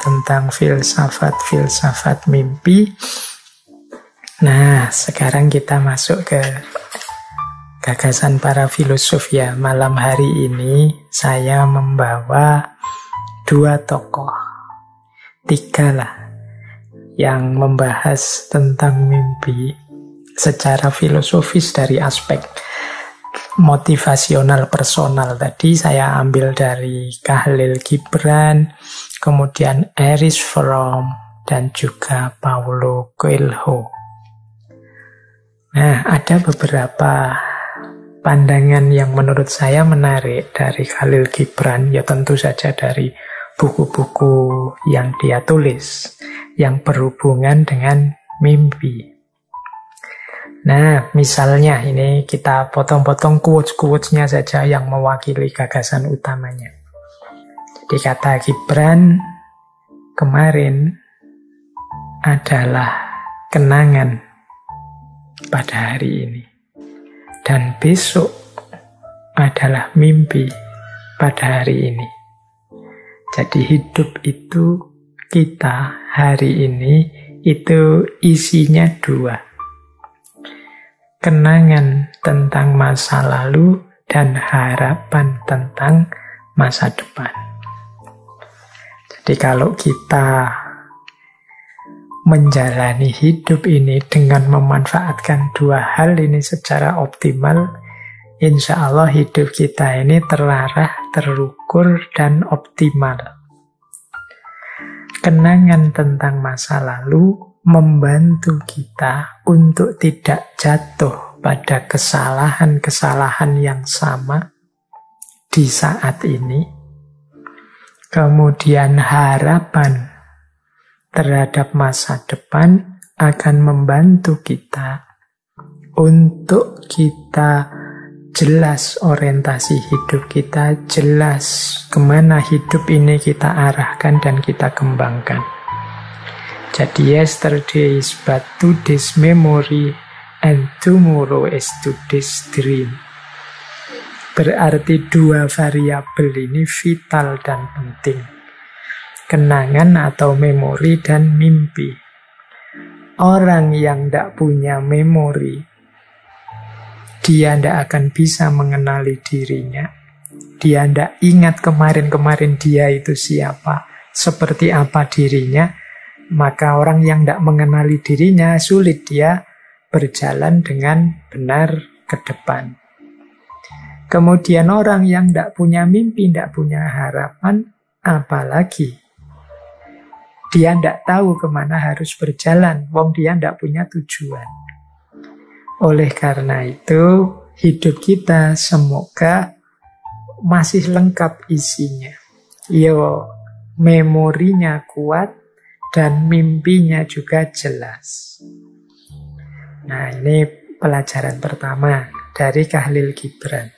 tentang filsafat mimpi. Nah, sekarang kita masuk ke gagasan para filosof ya. Malam hari ini saya membawa 2 tokoh, 3 lah, yang membahas tentang mimpi secara filosofis dari aspek motivasional personal. Tadi saya ambil dari Khalil Gibran, kemudian Erich Fromm, dan juga Paulo Coelho. Nah, ada beberapa pandangan yang menurut saya menarik dari Khalil Gibran, ya tentu saja dari buku-buku yang dia tulis yang berhubungan dengan mimpi. Nah, misalnya ini kita potong-potong quotes-quotesnya saja yang mewakili gagasan utamanya. Jadi kata Gibran, kemarin adalah kenangan pada hari ini, dan besok adalah mimpi pada hari ini. Jadi hidup itu, kita hari ini itu isinya 2. Kenangan tentang masa lalu dan harapan tentang masa depan. Jadi kalau kita menjalani hidup ini dengan memanfaatkan 2 hal ini secara optimal, insya Allah hidup kita ini terarah, terukur, dan optimal. Kenangan tentang masa lalu membantu kita untuk tidak jatuh pada kesalahan-kesalahan yang sama di saat ini. Kemudian harapan terhadap masa depan akan membantu kita untuk kita jelas orientasi hidup kita, jelas kemana hidup ini kita arahkan dan kita kembangkan. Jadi yesterday is but today's memory and tomorrow is today's dream. Berarti 2 variabel ini vital dan penting. Kenangan atau memori dan mimpi. Orang yang tidak punya memori, dia tidak akan bisa mengenali dirinya. Dia tidak ingat kemarin-kemarin dia itu siapa, seperti apa dirinya. Maka orang yang tidak mengenali dirinya, sulit dia berjalan dengan benar ke depan. Kemudian orang yang tidak punya mimpi, tidak punya harapan, apalagi dia tidak tahu kemana harus berjalan, wong dia tidak punya tujuan. Oleh karena itu, hidup kita semoga masih lengkap isinya. Yo, memorinya kuat, dan mimpinya juga jelas. Nah, ini pelajaran pertama dari Khalil Gibran.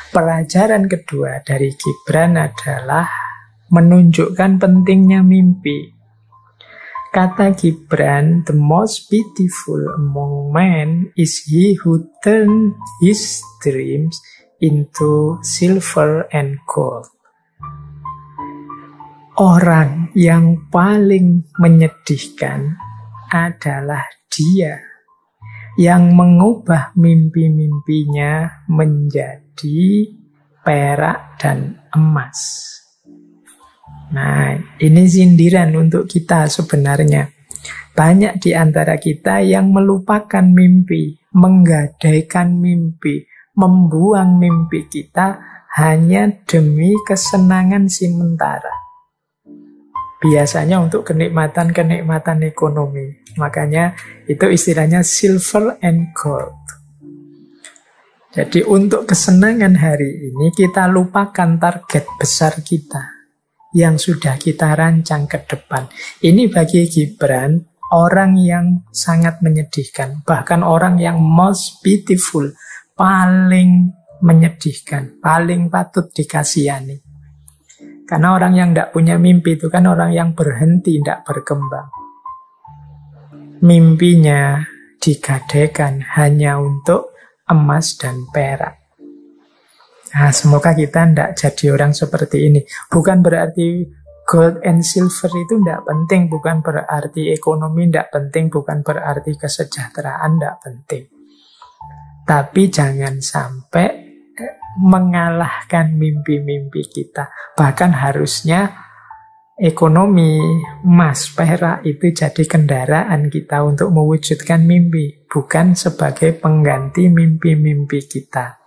Pelajaran kedua dari Gibran adalah menunjukkan pentingnya mimpi. Kata Gibran, the most beautiful among men is he who turns his dreams into silver and gold. Orang yang paling menyedihkan adalah dia yang mengubah mimpi-mimpinya menjadi perak dan emas. Nah, ini sindiran untuk kita sebenarnya. Banyak di antara kita yang melupakan mimpi, menggadaikan mimpi, membuang mimpi kita hanya demi kesenangan sementara. Biasanya untuk kenikmatan-kenikmatan ekonomi. Makanya itu istilahnya silver and gold. Jadi untuk kesenangan hari ini kita lupakan target besar kita yang sudah kita rancang ke depan. Ini bagi Gibran orang yang sangat menyedihkan. Bahkan orang yang most beautiful, paling menyedihkan, paling patut dikasihani. Karena orang yang tidak punya mimpi itu kan orang yang berhenti, tidak berkembang. Mimpinya digadaikan hanya untuk emas dan perak. Nah, semoga kita tidak jadi orang seperti ini. Bukan berarti Gold and silver itu tidak penting, bukan berarti ekonomi tidak penting, bukan berarti kesejahteraan tidak penting. Tapi jangan sampai mengalahkan mimpi-mimpi kita. Bahkan harusnya ekonomi, emas, perak itu jadi kendaraan kita untuk mewujudkan mimpi, bukan sebagai pengganti mimpi-mimpi kita.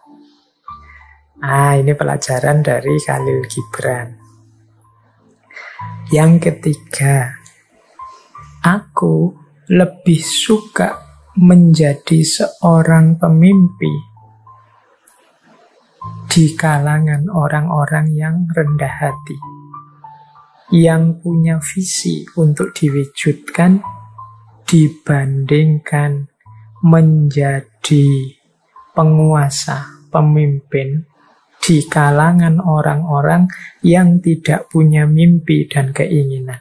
Ini pelajaran dari Khalil Gibran. Yang ketiga, aku lebih suka menjadi seorang pemimpi di kalangan orang-orang yang rendah hati, yang punya visi untuk diwujudkan, dibandingkan menjadi penguasa, pemimpin di kalangan orang-orang yang tidak punya mimpi dan keinginan.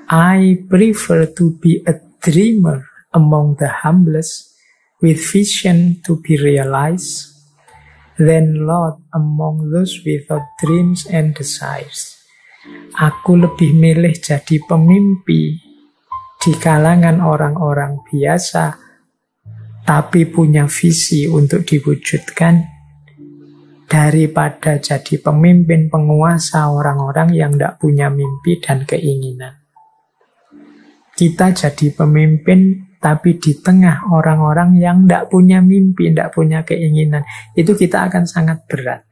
I prefer to be a dreamer among the humblest with vision to be realized than Lord among those without dreams and desires. Aku lebih milih jadi pemimpi di kalangan orang-orang biasa tapi punya visi untuk diwujudkan, daripada jadi pemimpin penguasa orang-orang yang tidak punya mimpi dan keinginan. Kita jadi pemimpin tapi di tengah orang-orang yang tidak punya mimpi, tidak punya keinginan, itu kita akan sangat berat.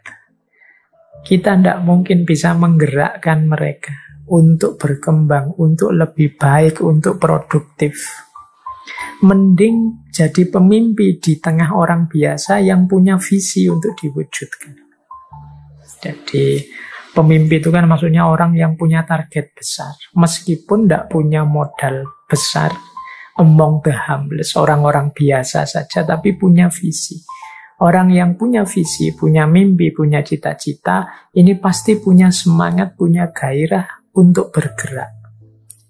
Kita tidak mungkin bisa menggerakkan mereka untuk berkembang, untuk lebih baik, untuk produktif. Mending jadi pemimpi di tengah orang biasa yang punya visi untuk diwujudkan. Jadi pemimpi itu kan maksudnya orang yang punya target besar, meskipun tidak punya modal besar, among the humblest, orang-orang biasa saja tapi punya visi. Orang yang punya visi, punya mimpi, punya cita-cita, ini pasti punya semangat, punya gairah untuk bergerak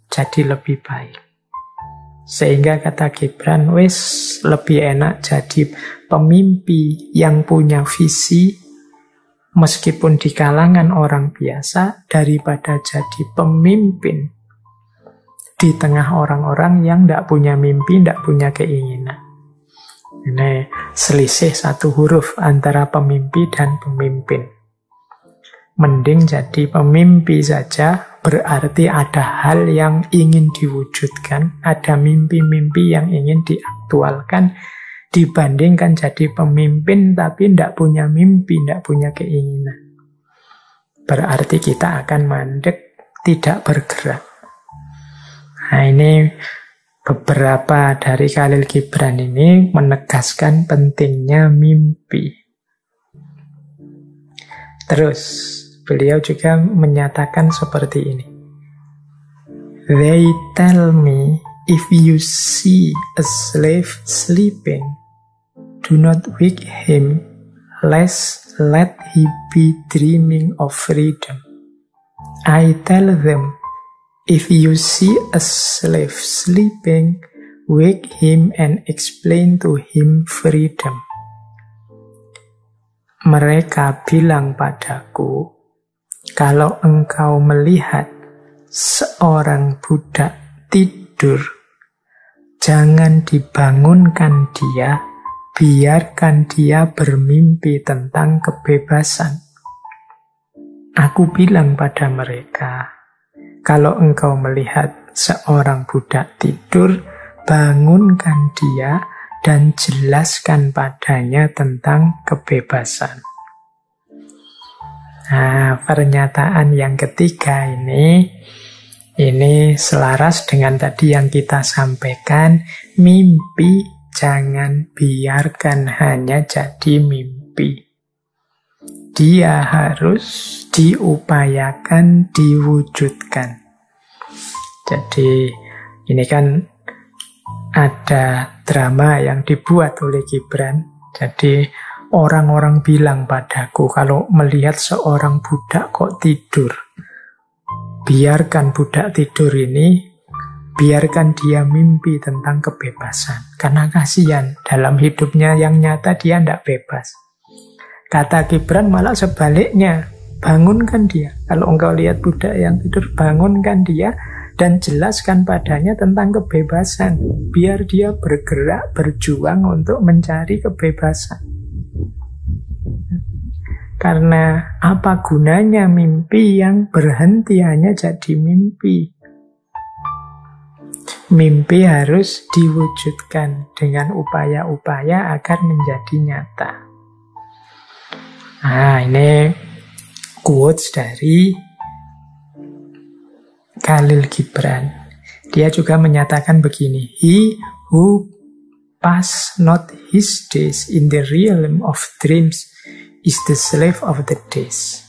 jadi lebih baik. Sehingga kata Gibran, lebih enak jadi pemimpi yang punya visi meskipun di kalangan orang biasa daripada jadi pemimpin di tengah orang-orang yang tidak punya mimpi, tidak punya keinginan. Ini selisih satu huruf antara pemimpi dan pemimpin. Mending jadi pemimpi saja, berarti ada hal yang ingin diwujudkan, ada mimpi-mimpi yang ingin diaktualkan, dibandingkan jadi pemimpin tapi tidak punya mimpi, tidak punya keinginan. Berarti kita akan mandek, tidak bergerak. Nah, ini beberapa dari Khalil Gibran ini menegaskan pentingnya mimpi. Terus beliau juga menyatakan seperti ini. They tell me, if you see a slave sleeping, do not wake him, lest let he be dreaming of freedom. I tell them, if you see a slave sleeping, wake him and explain to him freedom. Mereka bilang padaku, kalau engkau melihat seorang budak tidur, jangan dibangunkan dia, biarkan dia bermimpi tentang kebebasan. Aku bilang pada mereka, kalau engkau melihat seorang budak tidur, bangunkan dia dan jelaskan padanya tentang kebebasan. Nah, pernyataan yang ketiga ini selaras dengan tadi yang kita sampaikan, mimpi jangan biarkan hanya jadi mimpi. Dia harus diupayakan, diwujudkan. Jadi ini kan ada drama yang dibuat oleh Gibran. Jadi orang-orang bilang padaku, kalau melihat seorang budak kok tidur, biarkan budak tidur ini, biarkan dia mimpi tentang kebebasan. Karena kasihan, dalam hidupnya yang nyata dia tidak bebas. Kata Gibran malah sebaliknya, bangunkan dia. Kalau engkau lihat budak yang tidur, bangunkan dia dan jelaskan padanya tentang kebebasan. Biar dia bergerak, berjuang untuk mencari kebebasan. Karena apa gunanya mimpi yang berhenti hanya jadi mimpi? Mimpi harus diwujudkan dengan upaya-upaya agar menjadi nyata. Nah, ini quotes dari Khalil Gibran. Dia juga menyatakan begini, "He who pass not his days in the realm of dreams is the slave of the days."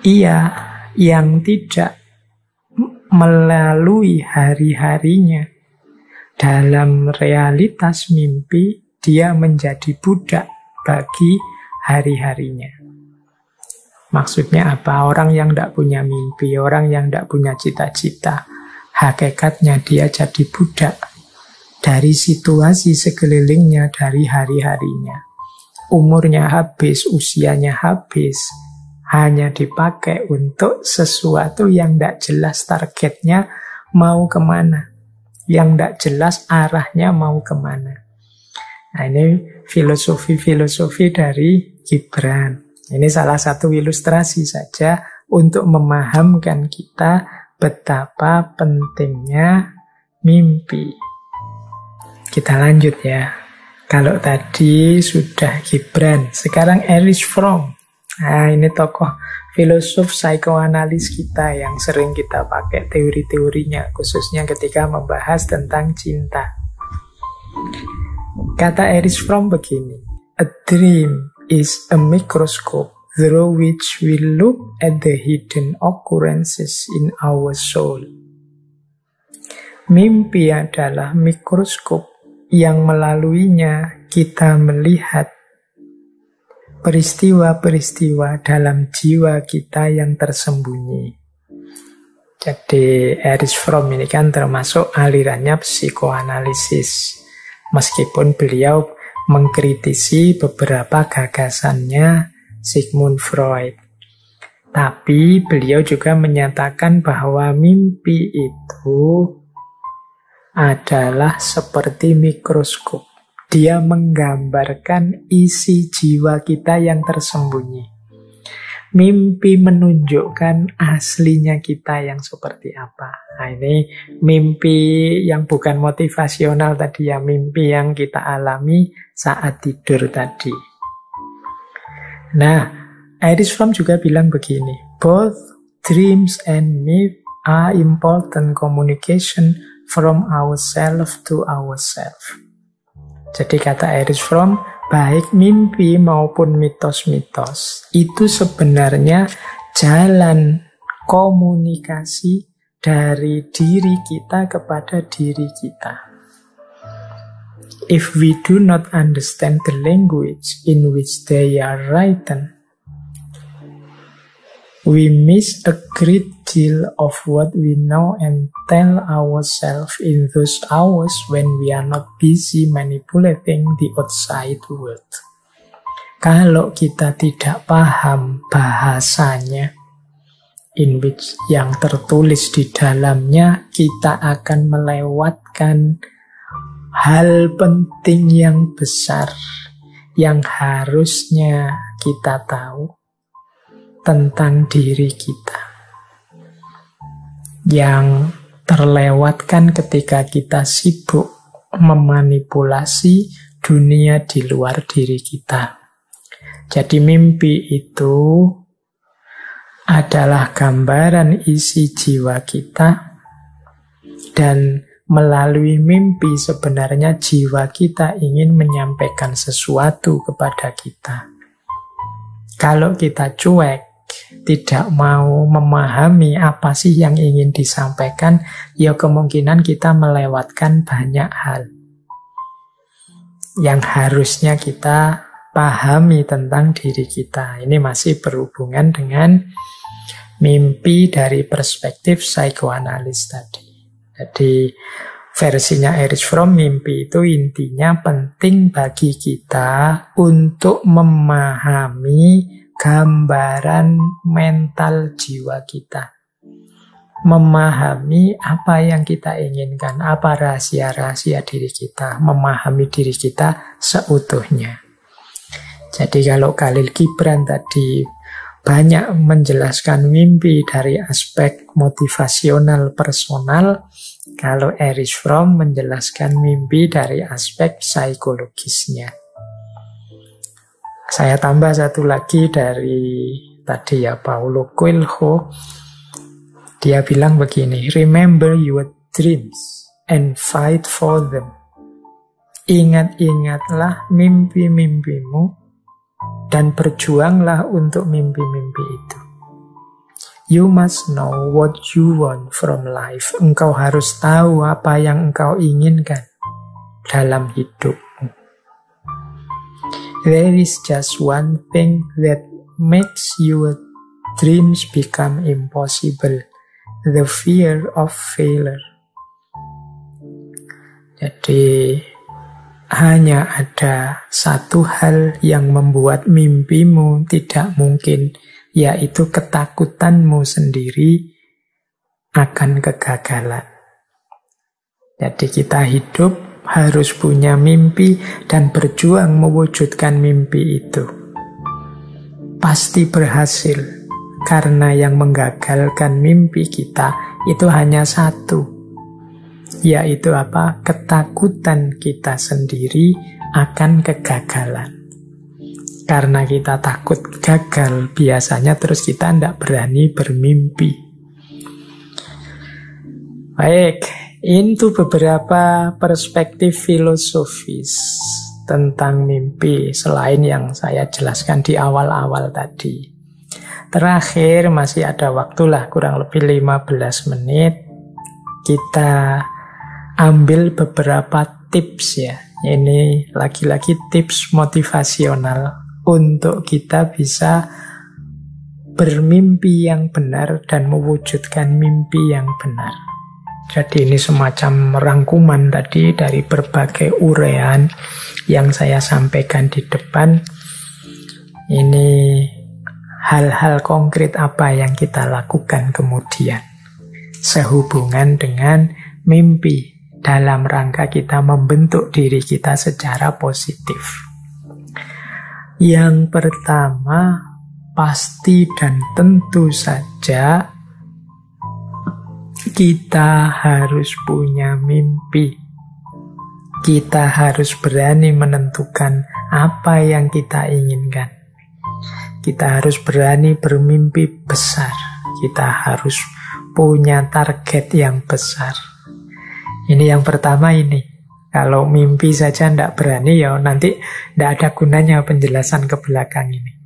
Ia yang tidak melalui hari-harinya dalam realitas mimpi, dia menjadi budak bagi hari-harinya. Maksudnya apa? Orang yang tidak punya mimpi, orang yang tidak punya cita-cita, hakikatnya dia jadi budak dari situasi sekelilingnya, dari hari-harinya. Umurnya habis, usianya habis, hanya dipakai untuk sesuatu yang tidak jelas targetnya mau kemana, yang tidak jelas arahnya mau kemana. Nah, ini filosofi-filosofi dari Gibran. Ini salah satu ilustrasi saja untuk memahamkan kita betapa pentingnya mimpi. Kita lanjut ya. Kalau tadi sudah Gibran, sekarang Erich Fromm. Nah, ini tokoh filosof psikoanalis kita yang sering kita pakai teori-teorinya, khususnya ketika membahas tentang cinta. Kata Erich Fromm begini, "A dream is a microscope through which we look at the hidden occurrences in our soul." Mimpi adalah mikroskop yang melaluinya kita melihat peristiwa-peristiwa dalam jiwa kita yang tersembunyi. Jadi Erich Fromm ini kan termasuk alirannya psikoanalisis. Meskipun beliau mengkritisi beberapa gagasannya Sigmund Freud. Tapi beliau juga menyatakan bahwa mimpi itu adalah seperti mikroskop. Dia menggambarkan isi jiwa kita yang tersembunyi. Mimpi menunjukkan aslinya kita yang seperti apa. Nah, ini mimpi yang bukan motivasional tadi ya, mimpi yang kita alami saat tidur tadi. Nah, Erich Fromm juga bilang begini, "Both dreams and myth are important communication from ourselves to ourselves." Jadi kata Erich Fromm, baik mimpi maupun mitos-mitos itu sebenarnya jalan komunikasi dari diri kita kepada diri kita. If we do not understand the language in which they are written, we miss a great deal of what we know and tell ourselves in those hours when we are not busy manipulating the outside world. Kalau kita tidak paham bahasanya, in which yang tertulis di dalamnya, kita akan melewatkan hal penting yang besar yang harusnya kita tahu tentang diri kita, yang terlewatkan ketika kita sibuk memanipulasi dunia di luar diri kita. Jadi mimpi itu adalah gambaran isi jiwa kita, dan melalui mimpi sebenarnya jiwa kita ingin menyampaikan sesuatu kepada kita. Kalau kita cuek, tidak mau memahami apa sih yang ingin disampaikan, ya kemungkinan kita melewatkan banyak hal yang harusnya kita pahami tentang diri kita. Ini masih berhubungan dengan mimpi dari perspektif psikoanalis tadi. Jadi versinya Erich Fromm, mimpi itu intinya penting bagi kita untuk memahami gambaran mental jiwa kita. Memahami apa yang kita inginkan, apa rahasia-rahasia diri kita, memahami diri kita seutuhnya. Jadi kalau Khalil Gibran tadi banyak menjelaskan mimpi dari aspek motivasional personal, kalau Erich Fromm menjelaskan mimpi dari aspek psikologisnya. Saya tambah satu lagi dari tadi ya, Paulo Coelho. Dia bilang begini, remember your dreams and fight for them. Ingat-ingatlah mimpi-mimpimu dan berjuanglah untuk mimpi-mimpi itu. You must know what you want from life. Engkau harus tahu apa yang engkau inginkan dalam hidupmu. There is just one thing that makes your dreams become impossible. The fear of failure. Jadi hanya ada satu hal yang membuat mimpimu tidak mungkin, yaitu ketakutanmu sendiri akan kegagalan. Jadi kita hidup harus punya mimpi dan berjuang mewujudkan mimpi itu. Pasti berhasil. Karena yang menggagalkan mimpi kita itu hanya satu, yaitu apa? Ketakutan kita sendiri akan kegagalan. Karena kita takut gagal, biasanya terus kita tidak berani bermimpi. Baik, itu beberapa perspektif filosofis tentang mimpi selain yang saya jelaskan di awal-awal tadi. Terakhir, masih ada waktulah kurang lebih 15 menit. Kita ambil beberapa tips ya. Ini lagi-lagi tips motivasional untuk kita bisa bermimpi yang benar dan mewujudkan mimpi yang benar. Jadi ini semacam rangkuman tadi dari berbagai uraian yang saya sampaikan di depan. Ini hal-hal konkret apa yang kita lakukan kemudian sehubungan dengan mimpi dalam rangka kita membentuk diri kita secara positif. Yang pertama, pasti dan tentu saja kita harus punya mimpi. Kita harus berani menentukan apa yang kita inginkan. Kita harus berani bermimpi besar. Kita harus punya target yang besar. Ini yang pertama ini. Kalau mimpi saja tidak berani, ya nanti tidak ada gunanya penjelasan ke belakang ini.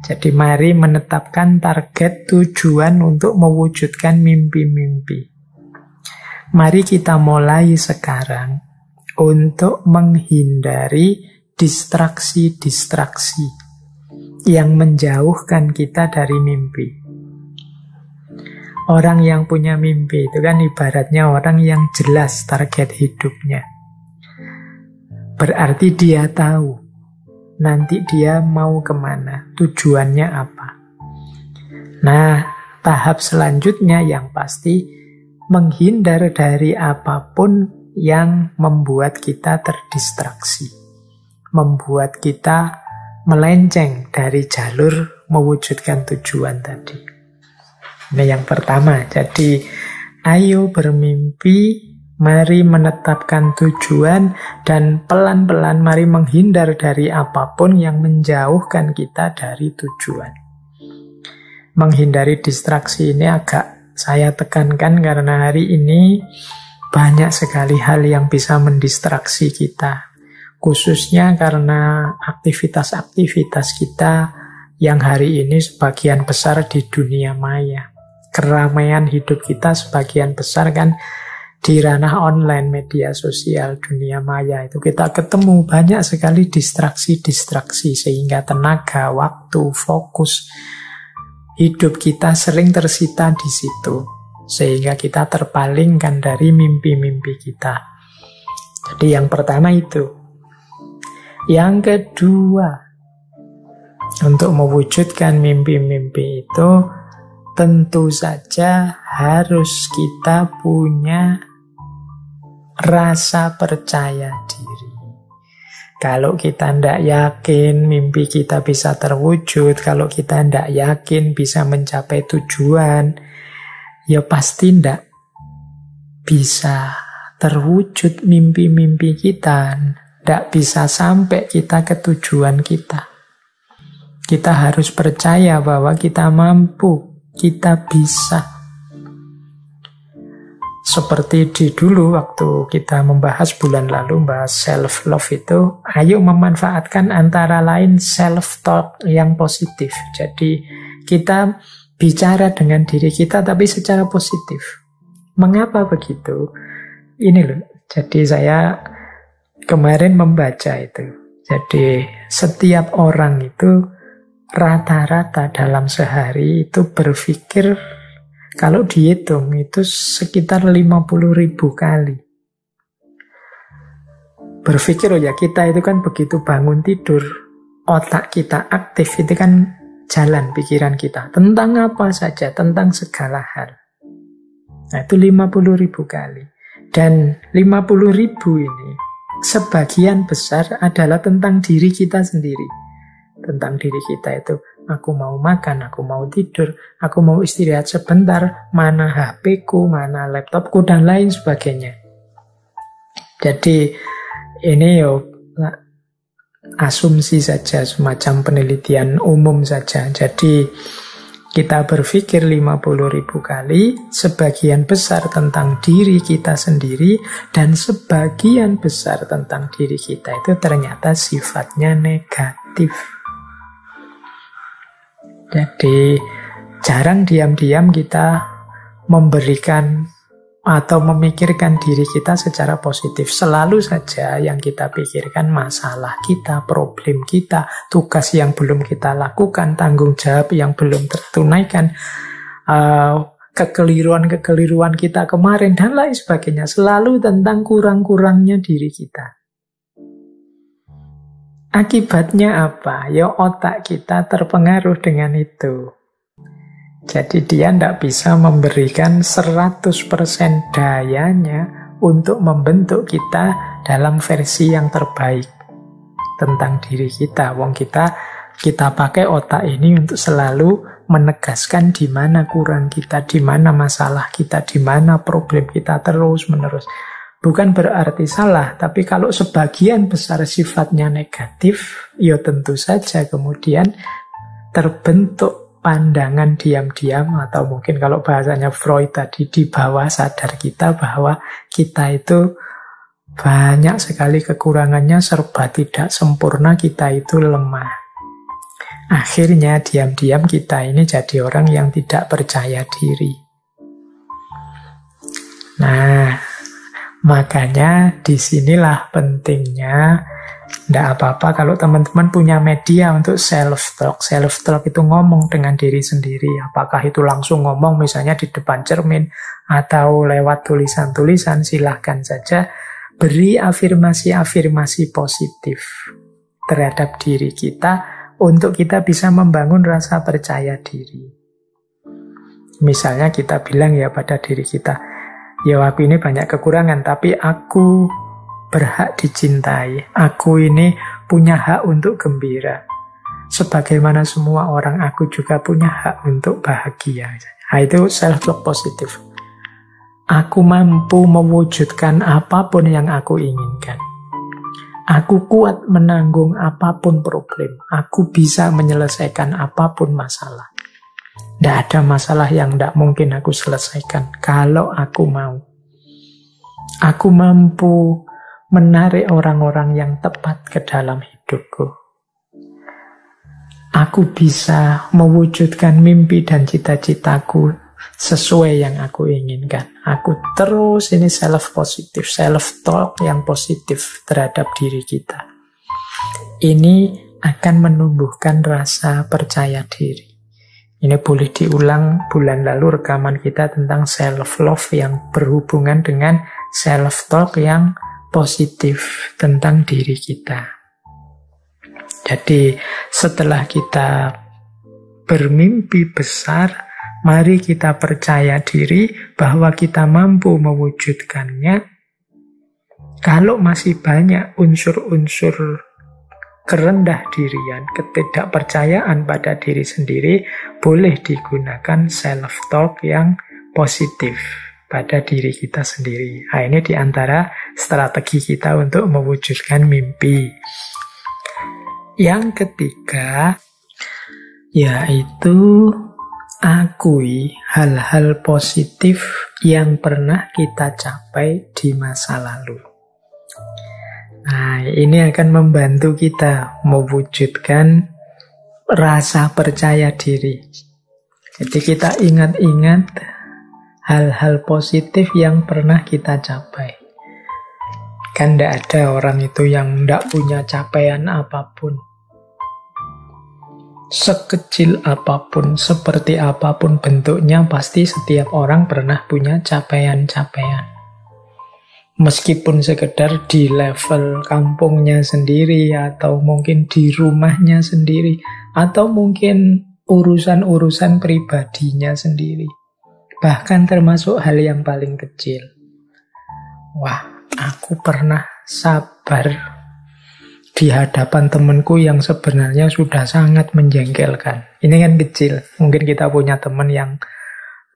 Jadi mari menetapkan target tujuan untuk mewujudkan mimpi-mimpi. Mari kita mulai sekarang untuk menghindari distraksi-distraksi yang menjauhkan kita dari mimpi. Orang yang punya mimpi itu kan ibaratnya orang yang jelas target hidupnya. Berarti dia tahu nanti dia mau kemana, tujuannya apa. Nah, tahap selanjutnya yang pasti menghindar dari apapun yang membuat kita terdistraksi, membuat kita melenceng dari jalur mewujudkan tujuan tadi. Ini yang pertama. Jadi, ayo bermimpi, mari menetapkan tujuan, dan pelan-pelan mari menghindar dari apapun yang menjauhkan kita dari tujuan. Menghindari distraksi ini agak saya tekankan karena hari ini banyak sekali hal yang bisa mendistraksi kita. Khususnya karena aktivitas-aktivitas kita yang hari ini sebagian besar di dunia maya. Keramaian hidup kita sebagian besar kan di ranah online, media sosial, dunia maya. Itu kita ketemu banyak sekali distraksi-distraksi sehingga tenaga, waktu, fokus hidup kita sering tersita di situ. Sehingga kita terpalingkan dari mimpi-mimpi kita. Jadi yang pertama itu. Yang kedua, Untuk mewujudkan mimpi-mimpi itu tentu saja harus kita punya rasa percaya diri. Kalau kita tidak yakin mimpi kita bisa terwujud, kalau kita tidak yakin bisa mencapai tujuan, ya pasti tidak bisa terwujud mimpi-mimpi kita. Tidak bisa sampai kita ke tujuan kita. Kita harus percaya bahwa kita mampu, kita bisa. Seperti di dulu waktu kita membahas bulan lalu, bahas self-love itu, ayo memanfaatkan antara lain self-talk yang positif. Jadi kita bicara dengan diri kita tapi secara positif. Mengapa begitu? Ini loh, jadi saya kemarin membaca itu. Jadi setiap orang itu rata-rata dalam sehari itu berpikir, kalau dihitung itu sekitar 50.000 kali. Berpikir, oh ya kita itu kan begitu bangun tidur, otak kita aktif, itu kan jalan pikiran kita. Tentang apa saja, tentang segala hal. Nah itu 50.000 kali. Dan 50.000 ini sebagian besar adalah tentang diri kita sendiri. Tentang diri kita itu, aku mau makan, aku mau tidur, aku mau istirahat sebentar, mana HP-ku, mana laptopku, dan lain sebagainya. Jadi ini asumsi saja, semacam penelitian umum saja. Jadi kita berpikir 50.000 kali, sebagian besar tentang diri kita sendiri, dan sebagian besar tentang diri kita itu ternyata sifatnya negatif. Jadi jarang diam-diam kita memberikan atau memikirkan diri kita secara positif. Selalu saja yang kita pikirkan masalah kita, problem kita, tugas yang belum kita lakukan, tanggung jawab yang belum tertunaikan, kekeliruan-kekeliruan kita kemarin, dan lain sebagainya. Selalu tentang kurang-kurangnya diri kita. Akibatnya apa? Ya otak kita terpengaruh dengan itu. Jadi dia tidak bisa memberikan 100% dayanya untuk membentuk kita dalam versi yang terbaik tentang diri kita. Wong kita pakai otak ini untuk selalu menegaskan di mana kurang kita, di mana masalah kita, di mana problem kita terus-menerus. Bukan berarti salah, tapi kalau sebagian besar sifatnya negatif, ya tentu saja kemudian terbentuk pandangan diam-diam, atau mungkin kalau bahasanya Freud tadi, di bawah sadar kita, bahwa kita itu banyak sekali kekurangannya, serba tidak sempurna, kita itu lemah. Akhirnya diam-diam kita ini jadi orang yang tidak percaya diri. Nah, makanya disinilah pentingnya. Tidak apa-apa kalau teman-teman punya media untuk self-talk. Self-talk itu ngomong dengan diri sendiri. Apakah itu langsung ngomong misalnya di depan cermin, atau lewat tulisan-tulisan, silahkan saja. Beri afirmasi-afirmasi positif terhadap diri kita, untuk kita bisa membangun rasa percaya diri. Misalnya kita bilang ya pada diri kita, ya aku ini banyak kekurangan, tapi aku berhak dicintai. Aku ini punya hak untuk gembira. Sebagaimana semua orang, aku juga punya hak untuk bahagia. Nah, itu self-talk positif. Aku mampu mewujudkan apapun yang aku inginkan. Aku kuat menanggung apapun problem. Aku bisa menyelesaikan apapun masalah. Tidak ada masalah yang tidak mungkin aku selesaikan kalau aku mau. Aku mampu menarik orang-orang yang tepat ke dalam hidupku. Aku bisa mewujudkan mimpi dan cita-citaku sesuai yang aku inginkan. Aku terus ini self-positif, self-talk yang positif terhadap diri kita. Ini akan menumbuhkan rasa percaya diri. Ini boleh diulang bulan lalu rekaman kita tentang self-love yang berhubungan dengan self-talk yang positif tentang diri kita. Jadi Setelah kita bermimpi besar, mari kita percaya diri bahwa kita mampu mewujudkannya. Kalau masih banyak unsur-unsur kerendah dirian, ketidakpercayaan pada diri sendiri, boleh digunakan self-talk yang positif pada diri kita sendiri. Nah, ini diantara strategi kita untuk mewujudkan mimpi. Yang ketiga, yaitu akui hal-hal positif yang pernah kita capai di masa lalu. Nah, ini akan membantu kita mewujudkan rasa percaya diri. Jadi kita ingat-ingat hal-hal positif yang pernah kita capai. Kan tidak ada orang itu yang tidak punya capaian apapun. Sekecil apapun, seperti apapun bentuknya, pasti setiap orang pernah punya capaian-capaian. Meskipun sekedar di level kampungnya sendiri, atau mungkin di rumahnya sendiri, atau mungkin urusan-urusan pribadinya sendiri. Bahkan termasuk hal yang paling kecil. Wah, aku pernah sabar di hadapan temanku yang sebenarnya sudah sangat menjengkelkan. Ini kan kecil. Mungkin kita punya teman yang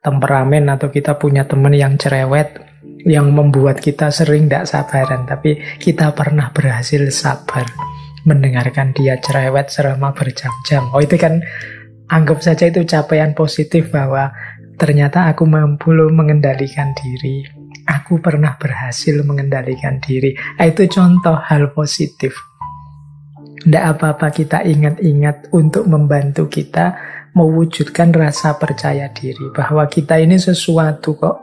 temperamen, atau kita punya teman yang cerewet, yang membuat kita sering tidak sabaran. Tapi kita pernah berhasil sabar mendengarkan dia cerewet selama berjam-jam. Oh, itu kan anggap saja itu capaian positif, bahwa ternyata aku mampu mengendalikan diri. Aku pernah berhasil mengendalikan diri. Itu contoh hal positif. Tidak apa-apa kita ingat-ingat untuk membantu kita mewujudkan rasa percaya diri. Bahwa kita ini sesuatu kok.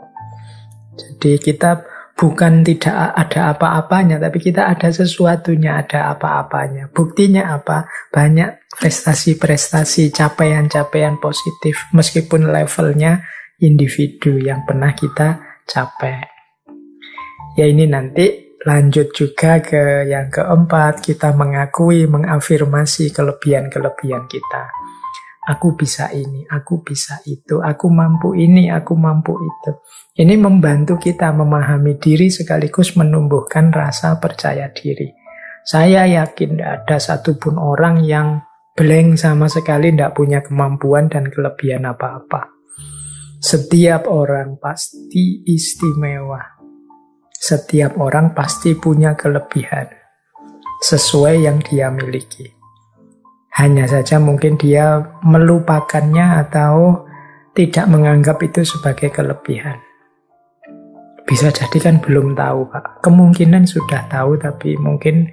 Jadi kita bukan tidak ada apa-apanya, tapi kita ada sesuatunya, ada apa-apanya. Buktinya apa? Banyak prestasi-prestasi, capaian-capaian positif, meskipun levelnya individu yang pernah kita capai. Ya, ini nanti lanjut juga ke yang keempat, kita mengakui, mengafirmasi kelebihan-kelebihan kita. Aku bisa ini, aku bisa itu, aku mampu ini, aku mampu itu. Ini membantu kita memahami diri sekaligus menumbuhkan rasa percaya diri. Saya yakin tidak ada satupun orang yang blank sama sekali, tidak punya kemampuan dan kelebihan apa-apa. Setiap orang pasti istimewa. Setiap orang pasti punya kelebihan sesuai yang dia miliki. Hanya saja mungkin dia melupakannya atau tidak menganggap itu sebagai kelebihan. Bisa jadi kan belum tahu, Pak. Kemungkinan sudah tahu, tapi mungkin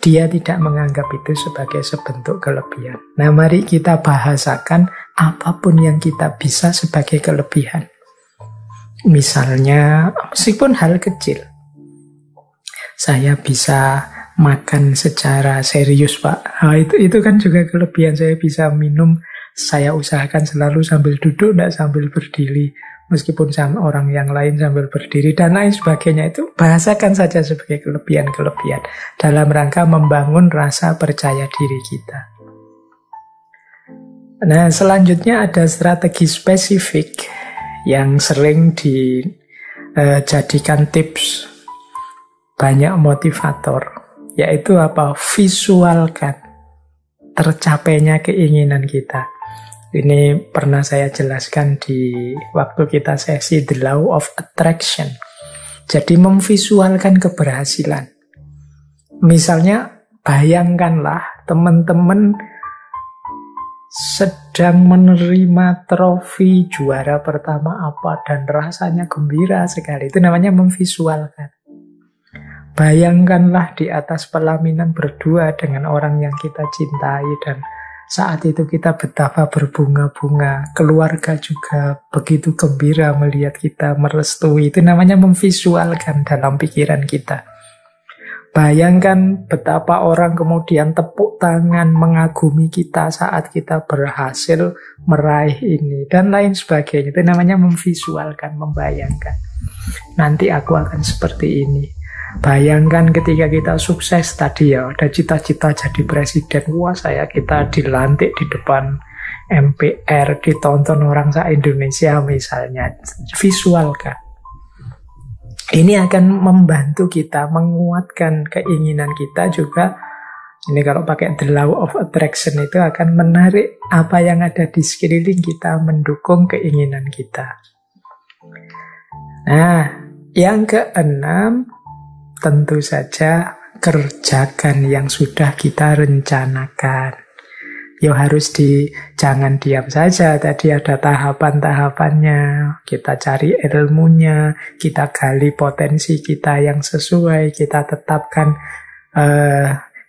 dia tidak menganggap itu sebagai sebentuk kelebihan. Nah, mari kita bahasakan apapun yang kita bisa sebagai kelebihan. Misalnya, meskipun hal kecil. Saya bisa makan secara serius, Pak. Nah, itu kan juga kelebihan. Saya bisa minum, saya usahakan selalu sambil duduk, tidak sambil berdiri. Meskipun sama orang yang lain sambil berdiri, dan lain sebagainya. Itu bahasakan saja sebagai kelebihan-kelebihan dalam rangka membangun rasa percaya diri kita. Nah, selanjutnya ada strategi spesifik yang sering dijadikan tips banyak motivator, yaitu apa? Visualkan tercapainya keinginan kita. Ini pernah saya jelaskan di waktu kita sesi The Law of Attraction. Jadi memvisualkan keberhasilan. Misalnya bayangkanlah teman-teman sedang menerima trofi juara pertama apa dan rasanya gembira sekali. Itu namanya memvisualkan. Bayangkanlah di atas pelaminan berdua dengan orang yang kita cintai, dan saat itu kita betapa berbunga-bunga. Keluarga juga begitu gembira melihat kita merestui. Itu namanya memvisualkan dalam pikiran kita. Bayangkan betapa orang kemudian tepuk tangan mengagumi kita saat kita berhasil meraih ini, dan lain sebagainya. Itu namanya memvisualkan, membayangkan. Nanti aku akan seperti ini. Bayangkan ketika kita sukses tadi ya, ada cita-cita jadi presiden. Wah, kita dilantik di depan MPR, ditonton orang se-Indonesia misalnya. Visualkan. Ini akan membantu kita menguatkan keinginan kita juga. Ini kalau pakai the law of attraction itu akan menarik apa yang ada di sekeliling kita, mendukung keinginan kita. Nah, yang keenam, tentu saja kerjakan yang sudah kita rencanakan. Jangan diam saja. Tadi ada tahapan-tahapannya. Kita cari ilmunya, kita gali potensi kita yang sesuai, kita tetapkan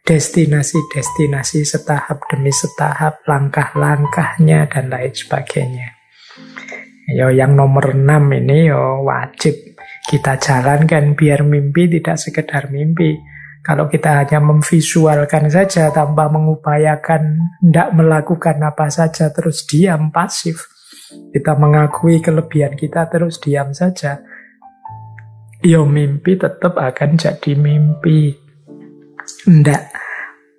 destinasi-destinasi setahap demi setahap, langkah-langkahnya dan lain sebagainya. Yang nomor 6 ini wajib kita jalankan biar mimpi tidak sekedar mimpi. Kalau kita hanya memvisualkan saja tanpa mengupayakan, tidak melakukan apa saja, terus diam, pasif. Kita mengakui kelebihan kita, terus diam saja. Mimpi tetap akan jadi mimpi. Tidak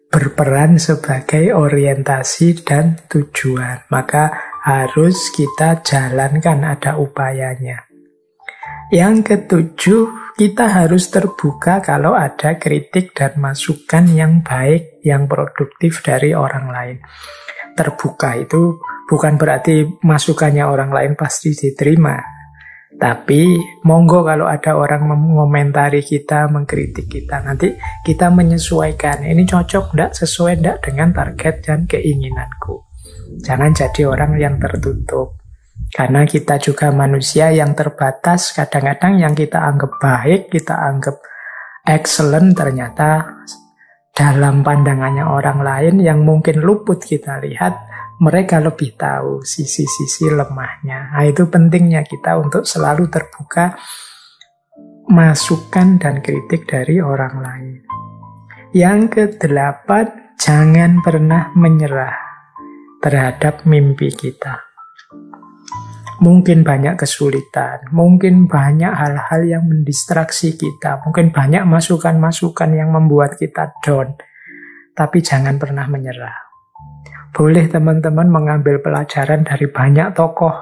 berperan sebagai orientasi dan tujuan. Maka harus kita jalankan, ada upayanya. Yang ketujuh, kita harus terbuka kalau ada kritik dan masukan yang baik, yang produktif dari orang lain. Terbuka itu bukan berarti masukannya orang lain pasti diterima. Tapi monggo kalau ada orang mengomentari kita, mengkritik kita, nanti kita menyesuaikan. Ini cocok enggak, sesuai enggak dengan target dan keinginanku. Jangan jadi orang yang tertutup. Karena kita juga manusia yang terbatas, kadang-kadang yang kita anggap baik, kita anggap excellent, ternyata dalam pandangannya orang lain yang mungkin luput kita lihat, mereka lebih tahu sisi-sisi lemahnya. Nah, itu pentingnya kita untuk selalu terbuka masukan dan kritik dari orang lain. Yang kedelapan, jangan pernah menyerah terhadap mimpi kita. Mungkin banyak kesulitan, mungkin banyak hal-hal yang mendistraksi kita, mungkin banyak masukan-masukan yang membuat kita down. Tapi jangan pernah menyerah. Boleh teman-teman mengambil pelajaran dari banyak tokoh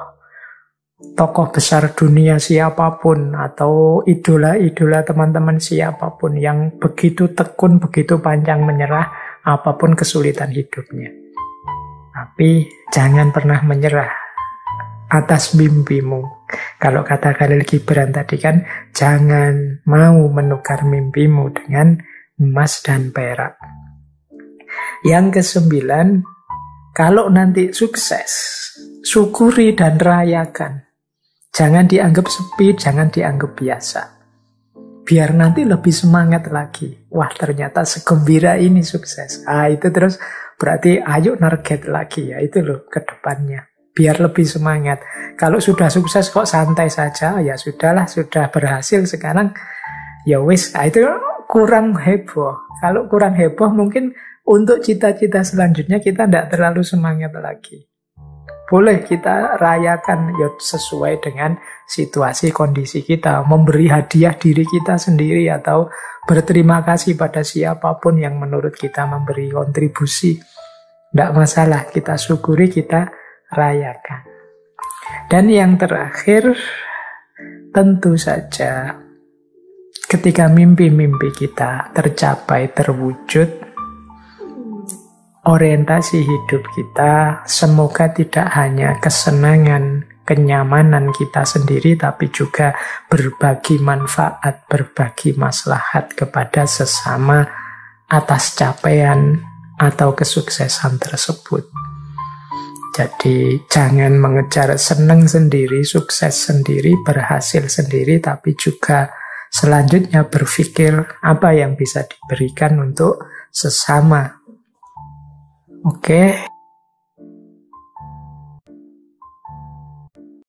besar dunia siapapun, atau idola-idola teman-teman siapapun yang begitu tekun, begitu pantang menyerah apapun kesulitan hidupnya. Tapi jangan pernah menyerah atas mimpimu. Kalau kata Khalil Gibran tadi kan, jangan mau menukar mimpimu dengan emas dan perak. Yang kesembilan, kalau nanti sukses, syukuri dan rayakan. Jangan dianggap sepi, jangan dianggap biasa. Biar nanti lebih semangat lagi. Wah, ternyata segembira ini sukses. Itu terus berarti ayo target lagi ya. Itu loh ke depannya. Biar lebih semangat. Kalau sudah sukses kok santai saja, ya sudahlah, sudah berhasil sekarang, ya wis. Itu kurang heboh. Kalau kurang heboh mungkin untuk cita-cita selanjutnya kita tidak terlalu semangat lagi. Boleh kita rayakan ya sesuai dengan situasi kondisi kita, memberi hadiah diri kita sendiri atau berterima kasih pada siapapun yang menurut kita memberi kontribusi. Tidak masalah, kita syukuri, kita rayakan. Dan yang terakhir, tentu saja ketika mimpi-mimpi kita tercapai, terwujud, orientasi hidup kita semoga tidak hanya kesenangan, kenyamanan kita sendiri, tapi juga berbagi manfaat, berbagi maslahat kepada sesama atas capaian atau kesuksesan tersebut. Jadi jangan mengejar senang sendiri, sukses sendiri, berhasil sendiri, tapi juga selanjutnya berpikir apa yang bisa diberikan untuk sesama. Oke,